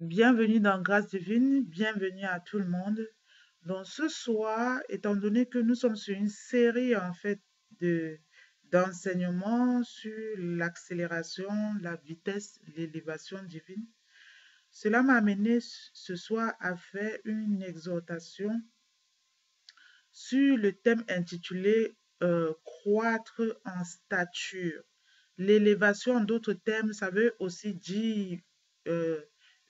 Bienvenue dans Grâce divine, bienvenue à tout le monde. Donc ce soir, étant donné que nous sommes sur une série de d'enseignements sur l'accélération, la vitesse, l'élévation divine, cela m'a amené ce soir à faire une exhortation sur le thème intitulé Croître en stature. L'élévation, en d'autres termes, ça veut aussi dire euh,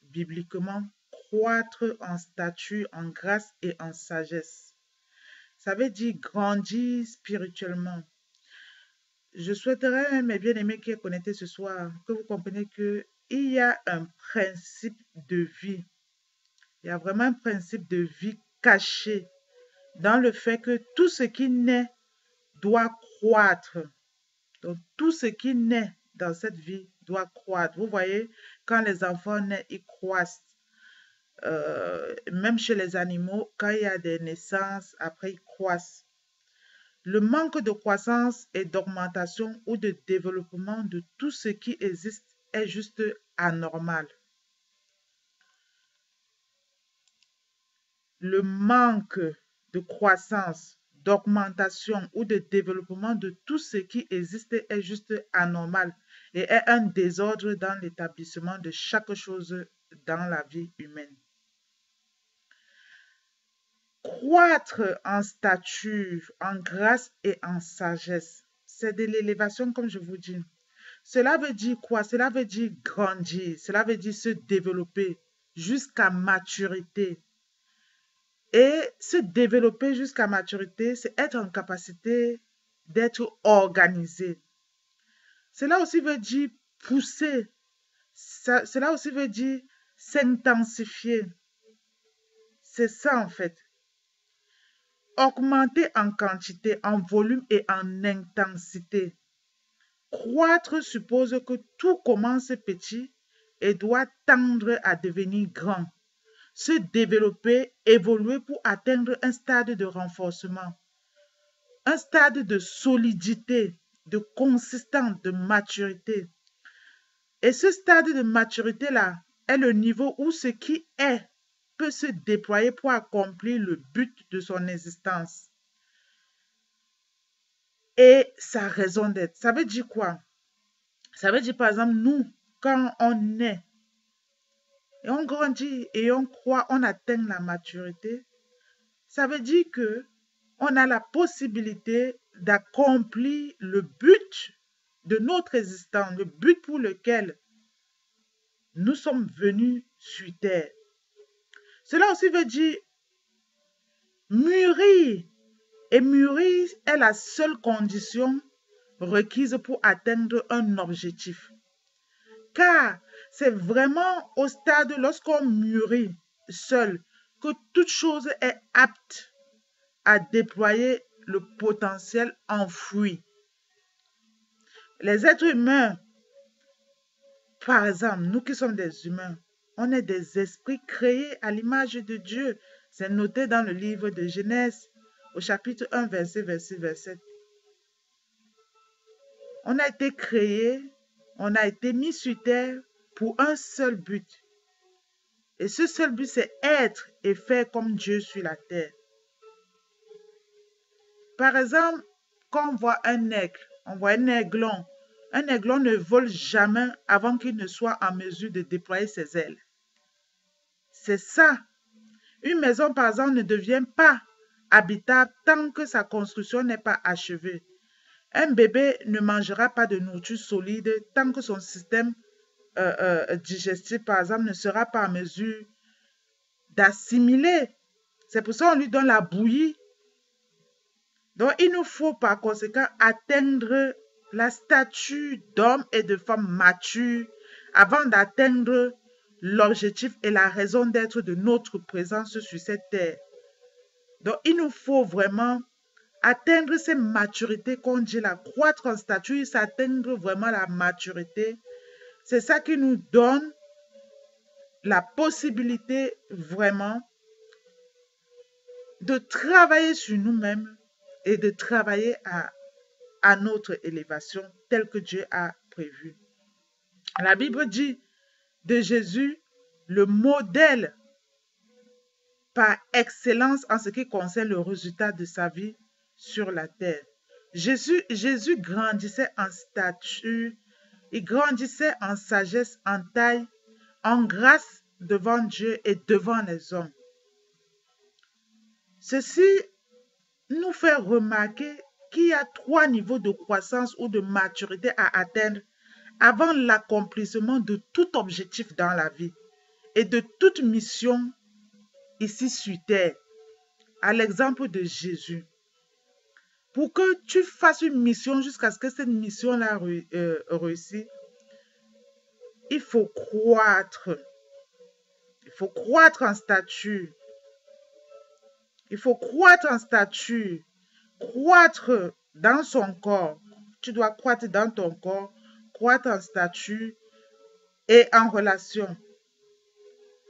bibliquement croître en stature, en grâce et en sagesse. Ça veut dire grandir spirituellement. Je souhaiterais, mes bien-aimés qui est connectés ce soir, que vous compreniez qu'il y a un principe de vie. Il y a vraiment un principe de vie caché dans le fait que tout ce qui naît doit croître. Donc, tout ce qui naît dans cette vie doit croître. Vous voyez, quand les enfants naissent, ils croissent. Même chez les animaux, quand il y a des naissances, après ils croissent. Le manque de croissance et d'augmentation ou de développement de tout ce qui existe est juste anormal. Le manque de croissance, d'augmentation ou de développement de tout ce qui existe est juste anormal et est un désordre dans l'établissement de chaque chose dans la vie humaine. Croître en stature, en grâce et en sagesse, c'est de l'élévation comme je vous dis. Cela veut dire quoi? Cela veut dire grandir, cela veut dire se développer jusqu'à maturité. Et se développer jusqu'à maturité, c'est être en capacité d'être organisé. Cela aussi veut dire pousser. Cela aussi veut dire s'intensifier. C'est ça en fait. Augmenter en quantité, en volume et en intensité. Croître suppose que tout commence petit et doit tendre à devenir grand. Se développer, évoluer pour atteindre un stade de renforcement, un stade de solidité, de consistance, de maturité. Et ce stade de maturité-là est le niveau où ce qui est peut se déployer pour accomplir le but de son existence et sa raison d'être. Ça veut dire quoi? Ça veut dire, par exemple, nous, quand on est et on grandit et on croit, on atteint la maturité, ça veut dire que on a la possibilité d'accomplir le but de notre existence, le but pour lequel nous sommes venus sur terre. Cela aussi veut dire mûrir. Et mûrir est la seule condition requise pour atteindre un objectif. Car c'est vraiment au stade lorsqu'on mûrit seul que toute chose est apte à déployer le potentiel enfoui. Les êtres humains, par exemple, nous qui sommes des humains, on est des esprits créés à l'image de Dieu. C'est noté dans le livre de Genèse au chapitre 1, verset. On a été créés, on a été mis sur terre pour un seul but. Et ce seul but, c'est être et faire comme Dieu sur la terre. Par exemple, quand on voit un aiglon. Un aiglon ne vole jamais avant qu'il ne soit en mesure de déployer ses ailes. C'est ça. Une maison, par exemple, ne devient pas habitable tant que sa construction n'est pas achevée. Un bébé ne mangera pas de nourriture solide tant que son système digestif, par exemple, ne sera pas en mesure d'assimiler. C'est pour ça qu'on lui donne la bouillie. Donc, il nous faut par conséquent atteindre la stature d'homme et de femme matures avant d'atteindre l'objectif et la raison d'être de notre présence sur cette terre. Donc, il nous faut vraiment atteindre ces maturités qu'on dit là, croître en stature, c'est atteindre vraiment la maturité. C'est ça qui nous donne la possibilité vraiment de travailler sur nous-mêmes et de travailler à notre élévation telle que Dieu a prévu. La Bible dit de Jésus, le modèle par excellence en ce qui concerne le résultat de sa vie sur la terre. Jésus grandissait en stature, il grandissait en sagesse, en taille, en grâce devant Dieu et devant les hommes. Ceci nous fait remarquer qu'il y a 3 niveaux de croissance ou de maturité à atteindre avant l'accomplissement de tout objectif dans la vie et de toute mission ici sur terre, à l'exemple de Jésus. Pour que tu fasses une mission jusqu'à ce que cette mission-là réussisse, il faut croître. Il faut croître en stature. Il faut croître en stature. Croître dans son corps. Tu dois croître dans ton corps, croître en stature et en relation.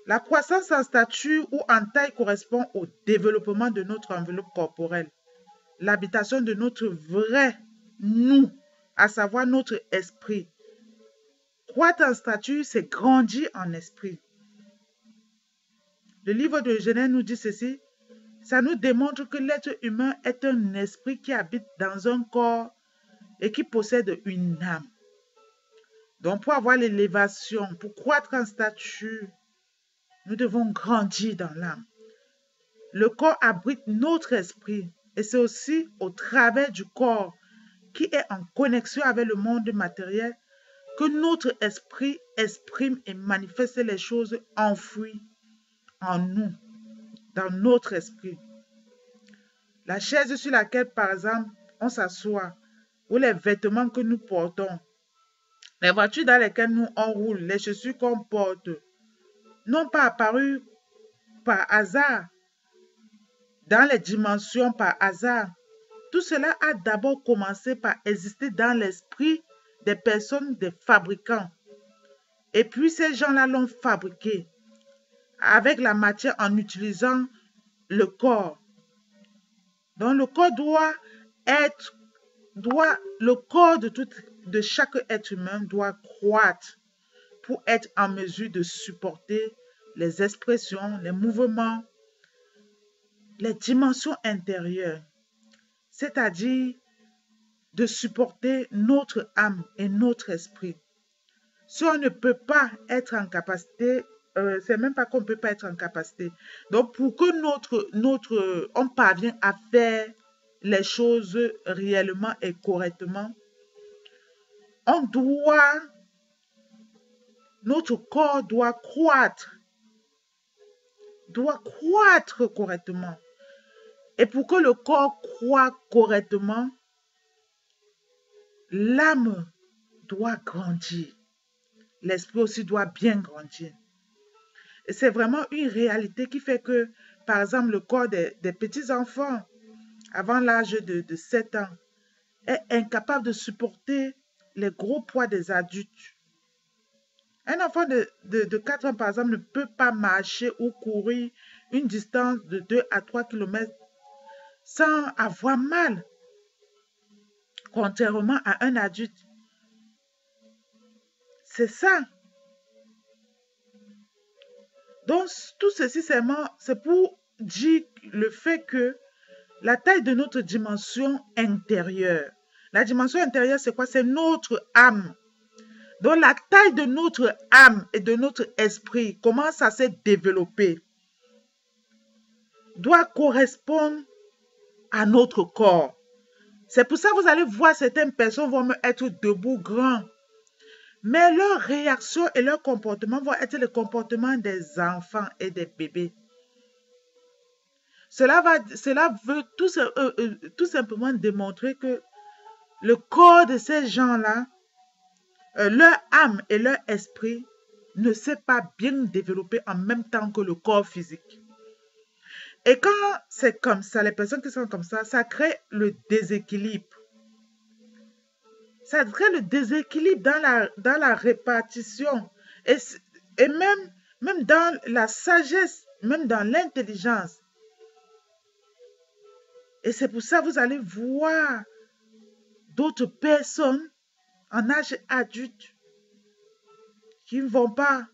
La croissance en stature ou en taille correspond au développement de notre enveloppe corporelle, l'habitation de notre vrai nous, à savoir notre esprit. Croître en stature, c'est grandir en esprit. Le livre de Genèse nous dit ceci, ça nous démontre que l'être humain est un esprit qui habite dans un corps et qui possède une âme. Donc pour avoir l'élévation, pour croître en stature, nous devons grandir dans l'âme. Le corps abrite notre esprit et c'est aussi au travers du corps qui est en connexion avec le monde matériel que notre esprit exprime et manifeste les choses enfouies en nous, dans notre esprit. La chaise sur laquelle, par exemple, on s'assoit, ou les vêtements que nous portons, les voitures dans lesquelles nous on roule, les chaussures qu'on porte, n'ont pas apparu par hasard, dans les dimensions par hasard. Tout cela a d'abord commencé par exister dans l'esprit des personnes, des fabricants. Et puis ces gens-là l'ont fabriqué avec la matière en utilisant le corps. Donc le corps le corps de chaque être humain doit croître pour être en mesure de supporter les expressions, les mouvements, les dimensions intérieures, c'est-à-dire de supporter notre âme et notre esprit. Si on ne peut pas être en capacité, c'est même pas qu'on ne peut pas être en capacité. Donc, pour que on parvienne à faire les choses réellement et correctement, notre corps doit croître correctement. Et pour que le corps croît correctement, l'âme doit grandir. L'esprit aussi doit bien grandir. Et c'est vraiment une réalité qui fait que, par exemple, le corps des petits-enfants, avant l'âge de 7 ans, est incapable de supporter les gros poids des adultes. Un enfant de 4 ans, par exemple, ne peut pas marcher ou courir une distance de 2 à 3 km sans avoir mal, contrairement à un adulte. C'est ça. Donc, tout ceci, c'est pour dire le fait que la taille de notre dimension intérieure. La dimension intérieure, c'est quoi? C'est notre âme. Donc, la taille de notre âme et de notre esprit, comment ça s'est développé, doit correspondre à notre corps. C'est pour ça que vous allez voir certaines personnes vont être debout, grands. Mais leur réaction et leur comportement vont être le comportement des enfants et des bébés. Cela veut tout simplement démontrer que le corps de ces gens-là, leur âme et leur esprit ne s'est pas bien développé en même temps que le corps physique. Et quand c'est comme ça, les personnes qui sont comme ça crée le déséquilibre. Ça crée le déséquilibre dans la répartition et même dans la sagesse, même dans l'intelligence. Et c'est pour ça que vous allez voir d'autres personnes en âge adulte qui ne vont pas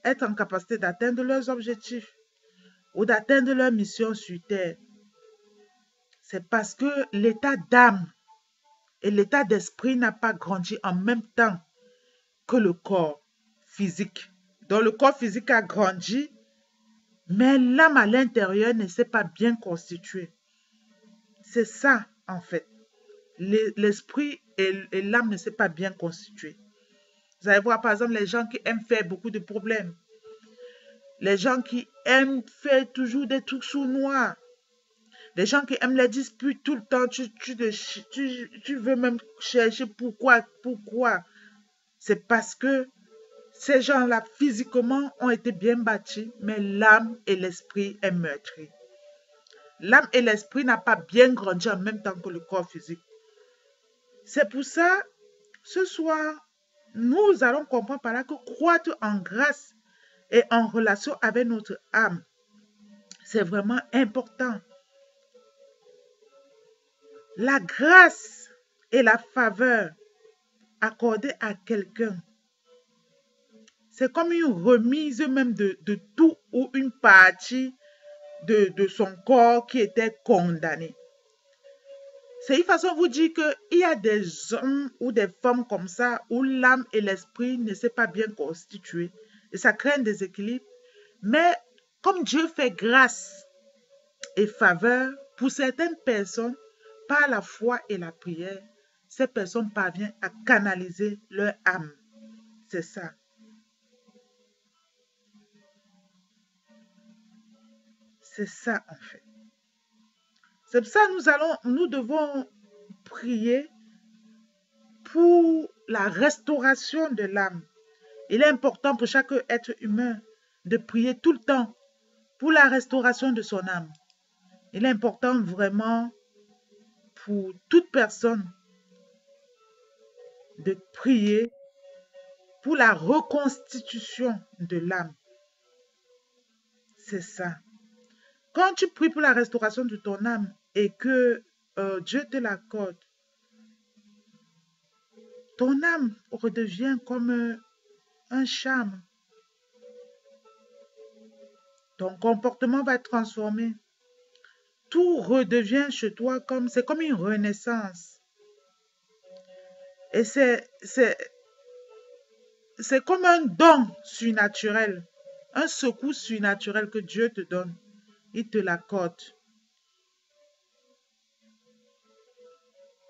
être en capacité d'atteindre leurs objectifs ou d'atteindre leur mission sur Terre, c'est parce que l'état d'âme et l'état d'esprit n'a pas grandi en même temps que le corps physique. Donc le corps physique a grandi, mais l'âme à l'intérieur ne s'est pas bien constituée. C'est ça, en fait. L'esprit et l'âme ne s'est pas bien constitué. Vous allez voir, par exemple, les gens qui aiment faire beaucoup de problèmes. Les gens qui aiment faire toujours des trucs sournois. Les gens qui aiment les disputes tout le temps. Tu veux même chercher pourquoi. C'est parce que ces gens-là, physiquement, ont été bien bâtis, mais l'âme et l'esprit est meurtri. L'âme et l'esprit n'ont pas bien grandi en même temps que le corps physique. C'est pour ça, ce soir, nous allons comprendre par là que croître en grâce et en relation avec notre âme, c'est vraiment important. La grâce et la faveur accordée à quelqu'un, c'est comme une remise même de tout ou une partie de son corps qui était condamné. C'est une façon de vous dire qu'il y a des hommes ou des femmes comme ça où l'âme et l'esprit ne sont pas bien constitués et ça crée un déséquilibre. Mais comme Dieu fait grâce et faveur pour certaines personnes, par la foi et la prière, ces personnes parviennent à canaliser leur âme. C'est ça. C'est ça en fait. C'est pour ça que nous devons prier pour la restauration de l'âme. Il est important pour chaque être humain de prier tout le temps pour la restauration de son âme. Il est important vraiment pour toute personne de prier pour la reconstitution de l'âme. C'est ça. Quand tu pries pour la restauration de ton âme et que Dieu te l'accorde, ton âme redevient comme un charme. Ton comportement va être transformé. Tout redevient chez toi c'est comme une renaissance. Et c'est comme un don surnaturel, un secours surnaturel que Dieu te donne. Il te l'accorde.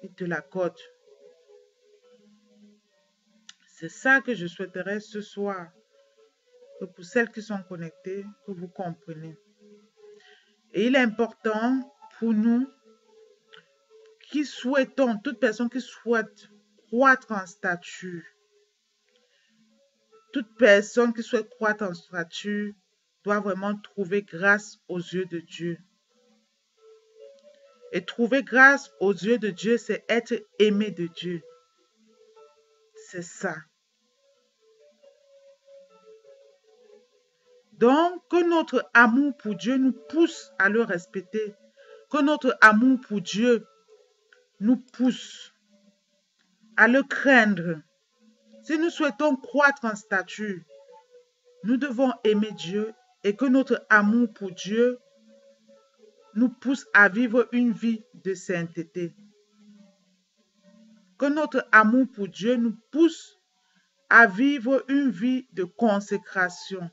Il te l'accorde. C'est ça que je souhaiterais ce soir, que pour celles qui sont connectées, que vous compreniez. Et il est important pour nous qui souhaitons, toute personne qui souhaite croître en stature, toute personne qui souhaite croître en stature doit vraiment trouver grâce aux yeux de Dieu. Et trouver grâce aux yeux de Dieu, c'est être aimé de Dieu. C'est ça. Donc, que notre amour pour Dieu nous pousse à le respecter. Que notre amour pour Dieu nous pousse à le craindre. Si nous souhaitons croître en stature, nous devons aimer Dieu et que notre amour pour Dieu nous pousse à vivre une vie de sainteté. Que notre amour pour Dieu nous pousse à vivre une vie de consécration.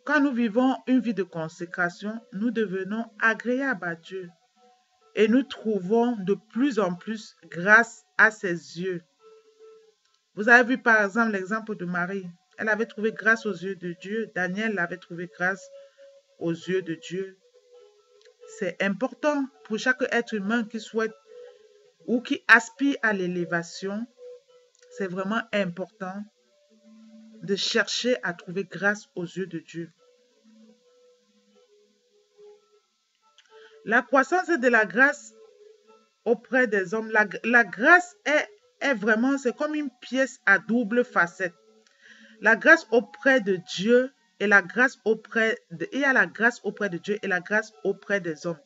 Quand nous vivons une vie de consécration, nous devenons agréables à Dieu et nous trouvons de plus en plus grâce à ses yeux. Vous avez vu par exemple l'exemple de Marie. Elle avait trouvé grâce aux yeux de Dieu. Daniel avait trouvé grâce aux yeux de Dieu. C'est important pour chaque être humain qui souhaite ou qui aspire à l'élévation. C'est vraiment important de chercher à trouver grâce aux yeux de Dieu. La croissance de la grâce auprès des hommes. La grâce est vraiment, c'est comme une pièce à double facette. La grâce auprès de Dieu et la grâce il y a la grâce auprès de Dieu et la grâce auprès des hommes.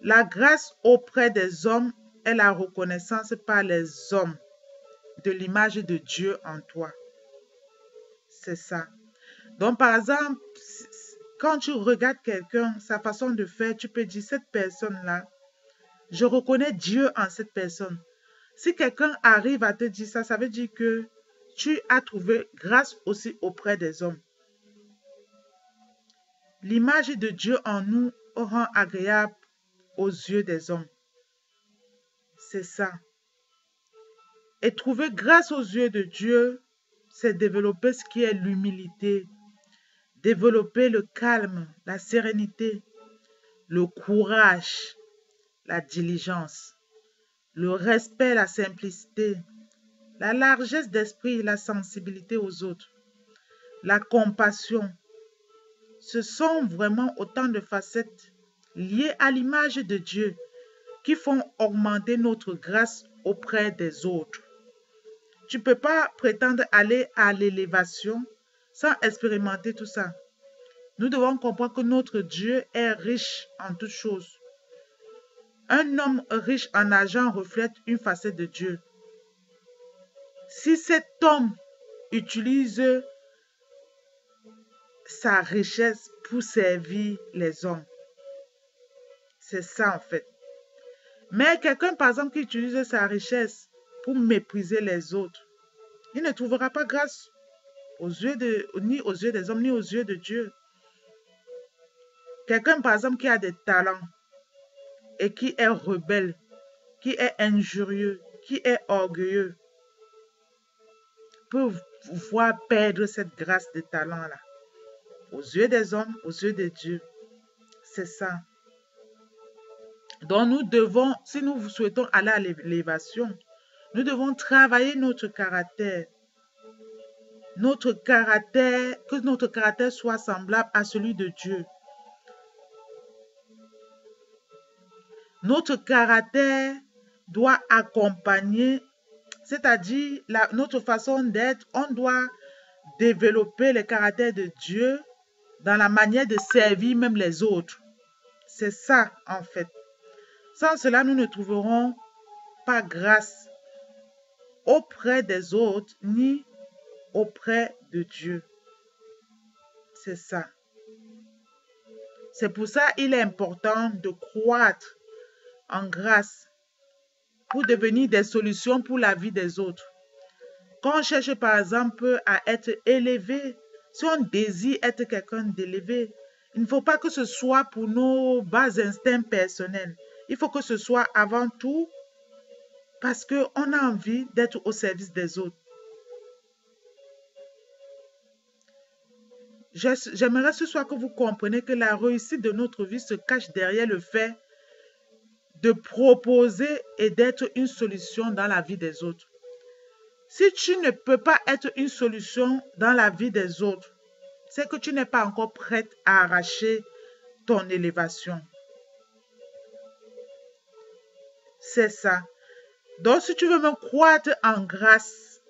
La grâce auprès des hommes est la reconnaissance par les hommes de l'image de Dieu en toi. C'est ça. Donc, par exemple, quand tu regardes quelqu'un, sa façon de faire, tu peux dire, cette personne-là, je reconnais Dieu en cette personne. Si quelqu'un arrive à te dire ça, ça veut dire que tu as trouvé grâce aussi auprès des hommes. L'image de Dieu en nous rend agréable aux yeux des hommes. C'est ça. Et trouver grâce aux yeux de Dieu, c'est développer ce qui est l'humilité, développer le calme, la sérénité, le courage, la diligence, le respect, la simplicité, la largesse d'esprit, la sensibilité aux autres, la compassion. Ce sont vraiment autant de facettes liées à l'image de Dieu qui font augmenter notre grâce auprès des autres. Tu ne peux pas prétendre aller à l'élévation sans expérimenter tout ça. Nous devons comprendre que notre Dieu est riche en toutes choses. Un homme riche en argent reflète une facette de Dieu. Si cet homme utilise sa richesse pour servir les hommes, c'est ça en fait. Mais quelqu'un, par exemple, qui utilise sa richesse pour mépriser les autres, il ne trouvera pas grâce ni aux yeux des hommes, ni aux yeux de Dieu. Quelqu'un, par exemple, qui a des talents et qui est rebelle, qui est injurieux, qui est orgueilleux, peut voir perdre cette grâce de talent-là. Aux yeux des hommes, aux yeux de Dieu. C'est ça. Donc nous devons, si nous souhaitons aller à l'élévation, nous devons travailler notre caractère. Que notre caractère soit semblable à celui de Dieu. Notre caractère doit accompagner, c'est-à-dire notre façon d'être, on doit développer le caractère de Dieu dans la manière de servir même les autres. C'est ça en fait. Sans cela, nous ne trouverons pas grâce auprès des autres ni auprès de Dieu. C'est ça. C'est pour ça qu'il est important de croître en grâce pour devenir des solutions pour la vie des autres. Quand on cherche par exemple à être élevé, si on désire être quelqu'un d'élevé, il ne faut pas que ce soit pour nos bas instincts personnels. Il faut que ce soit avant tout parce qu'on a envie d'être au service des autres. J'aimerais ce soir que vous compreniez que la réussite de notre vie se cache derrière le fait de proposer et d'être une solution dans la vie des autres. Si tu ne peux pas être une solution dans la vie des autres, c'est que tu n'es pas encore prête à arracher ton élévation. C'est ça. Donc, si tu veux me croître en grâce,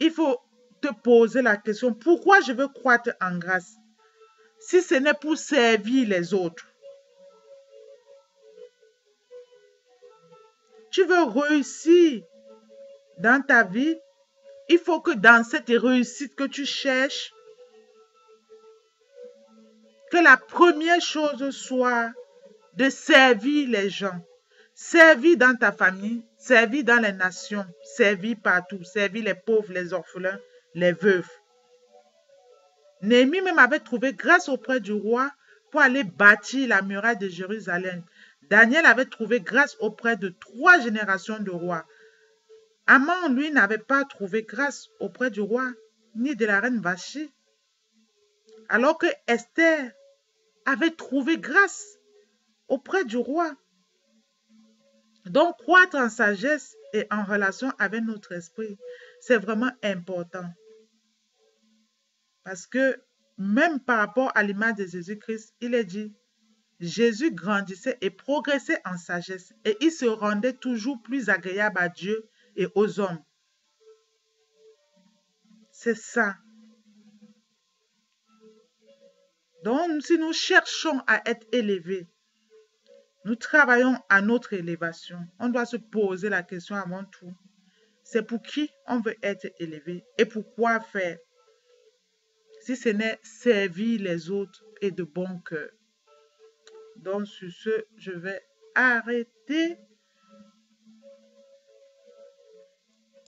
il faut te poser la question, pourquoi je veux croître en grâce? Si ce n'est pour servir les autres. Tu veux réussir dans ta vie, il faut que dans cette réussite que tu cherches, que la première chose soit de servir les gens. Servir dans ta famille, servir dans les nations, servir partout, servir les pauvres, les orphelins, les veuves. Néhémie même avait trouvé grâce auprès du roi pour aller bâtir la muraille de Jérusalem. Daniel avait trouvé grâce auprès de 3 générations de rois. Aman, lui, n'avait pas trouvé grâce auprès du roi ni de la reine Vachi. Alors que Esther avait trouvé grâce auprès du roi. Donc, croître en sagesse et en relation avec notre esprit, c'est vraiment important. Parce que même par rapport à l'image de Jésus-Christ, il est dit, Jésus grandissait et progressait en sagesse et il se rendait toujours plus agréable à Dieu et aux hommes. C'est ça. Donc, si nous cherchons à être élevés, nous travaillons à notre élévation. On doit se poser la question avant tout. C'est pour qui on veut être élevé et pourquoi faire si ce n'est servir les autres et de bon cœur. Donc, sur ce, je vais arrêter